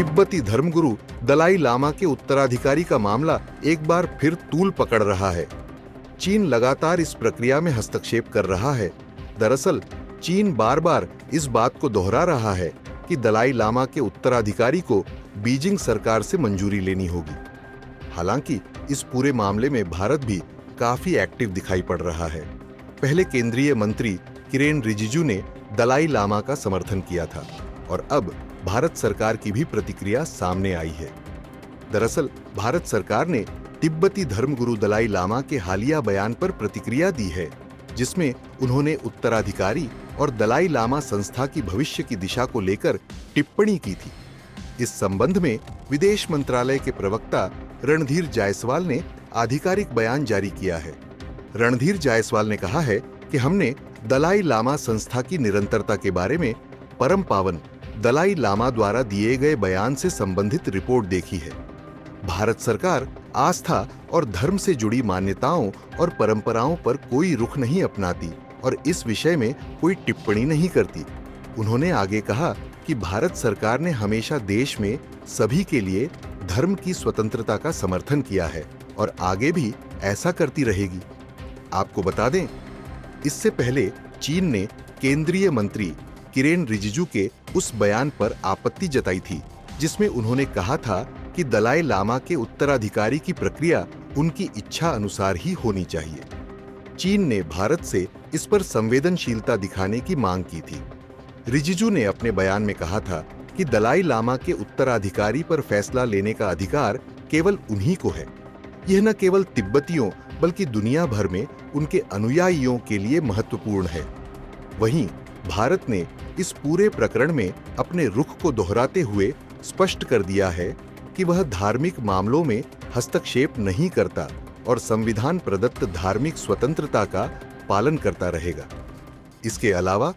तिब्बती धर्मगुरु दलाई लामा के उत्तराधिकारी का मामला एक बार फिर तूल पकड़ रहा है। चीन लगातार इस प्रक्रिया में हस्तक्षेप कर रहा है। दरअसल चीन बार बार इस बात को दोहरा रहा है कि दलाई लामा के उत्तराधिकारी को बीजिंग सरकार से मंजूरी लेनी होगी। हालांकि इस पूरे मामले में भारत भी काफी एक्टिव दिखाई पड़ रहा है। पहले केंद्रीय मंत्री किरेन रिजिजू ने दलाई लामा का समर्थन किया था और अब भारत सरकार की भी प्रतिक्रिया सामने आई है। दरअसल भारत सरकार ने तिब्बती धर्मगुरु दलाई लामा के हालिया बयान पर प्रतिक्रिया दी है, जिसमें उन्होंने उत्तराधिकारी और दलाई लामा संस्था की भविष्य की दिशा को लेकर टिप्पणी की थी। इस संबंध में विदेश मंत्रालय के प्रवक्ता रणधीर जायसवाल ने आधिकारिक बयान जारी किया है। रणधीर जायसवाल ने कहा है कि हमने दलाई लामा संस्था की निरंतरता के बारे में परम पावन दलाई लामा द्वारा दिए गए बयान से संबंधित रिपोर्ट देखी है। भारत सरकार आस्था और धर्म से जुड़ी मान्यताओं और परंपराओं पर कोई रुख नहीं अपनाती और इस विषय में कोई टिप्पणी नहीं करती। उन्होंने आगे कहा कि भारत सरकार ने हमेशा देश में सभी के लिए धर्म की स्वतंत्रता का समर्थन किया है और आगे भी ऐसा करती रहेगी। आपको बता दें, इससे पहले चीन ने केंद्रीय मंत्री किरेन रिजिजू के उस बयान पर आपत्ति जताई थी, जिसमें उन्होंने कहा था कि दलाई लामा के उत्तराधिकारी की प्रक्रिया उनकी इच्छा अनुसार ही होनी चाहिए। चीन ने भारत से इस पर संवेदनशीलता दिखाने की मांग की थी। रिजिजू ने अपने बयान में कहा था कि दलाई लामा के उत्तराधिकारी पर फैसला लेने का अधिकार केवल उन्हीं को है। यह न केवल तिब्बतियों बल्कि दुनिया भर में उनके अनुयायियों के लिए महत्वपूर्ण है। वहीं भारत ने इस पूरे प्रकरण में अपने रुख को दोहराते हुए स्पष्ट कर दिया है कि वह धार्मिक मामलों में हस्तक्षेप नहीं करता और संविधान प्रदत्त धार्मिक स्वतंत्रता का पालन करता रहेगा। इसके अलावा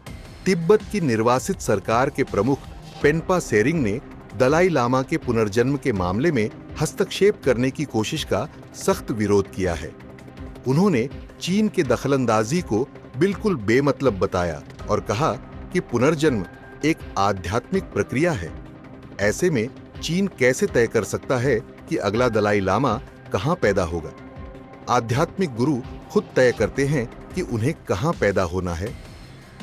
तिब्बत की निर्वासित सरकार के प्रमुख पेन्पा सेरिंग ने दलाई लामा के पुनर्जन्म के मामले में हस्तक्षेप करने की कोशिश का सख्त विरोध किया है। उन्होंने चीन के दखलंदाजी को बिल्कुल बेमतलब बताया और कहा कि पुनर्जन्म एक आध्यात्मिक प्रक्रिया है। ऐसे में चीन कैसे तय कर सकता है कि अगला दलाई लामा कहां पैदा होगा? आध्यात्मिक गुरु खुद तय करते हैं कि उन्हें कहां पैदा होना है।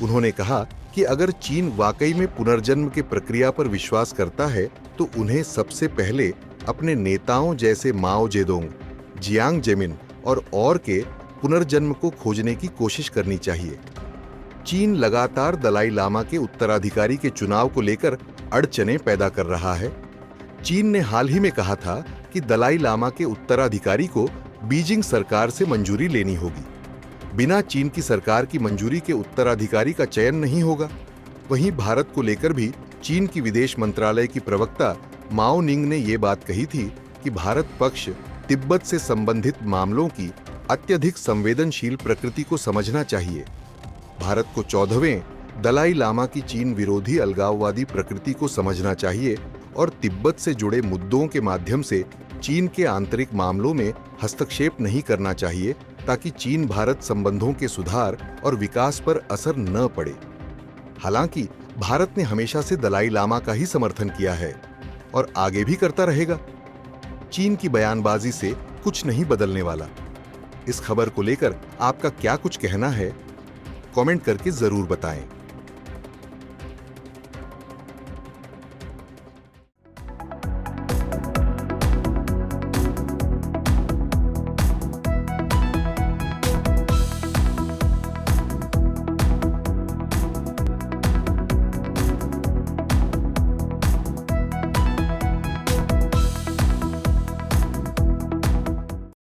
उन्होंने कहा कि अगर चीन वाकई में पुनर्जन्म की प्रक्रिया पर विश्वास करता है तो उन्हें सबसे पहले अपने नेताओं जैसे माओ जेडोंग, जियांग जेमिन और के पुनर्जन्म को खोजने की कोशिश करनी चाहिए। चीन लगातार दलाई लामा के उत्तराधिकारी के चुनाव को लेकर अड़चनें पैदा कर रहा है। चीन ने हाल ही में कहा था कि दलाई लामा के उत्तराधिकारी को बीजिंग सरकार से मंजूरी लेनी होगी। बिना चीन की सरकार की मंजूरी के उत्तराधिकारी का चयन नहीं होगा। वहीं भारत को लेकर भी चीन की विदेश मंत्रालय की प्रवक्ता माओ निंग ने ये बात कही थी कि भारत पक्ष तिब्बत से संबंधित मामलों की अत्यधिक संवेदनशील प्रकृति को समझना चाहिए। भारत को 14वें दलाई लामा की चीन विरोधी अलगाववादी प्रकृति को समझना चाहिए और तिब्बत से जुड़े मुद्दों के माध्यम से चीन के आंतरिक मामलों में हस्तक्षेप नहीं करना चाहिए ताकि चीन भारत संबंधों के सुधार और विकास पर असर न पड़े। हालांकि भारत ने हमेशा से दलाई लामा का ही समर्थन किया है और आगे भी करता रहेगा। चीन की बयानबाजी से कुछ नहीं बदलने वाला। इस खबर को लेकर आपका क्या कुछ कहना है? कमेंट करके जरूर बताएं।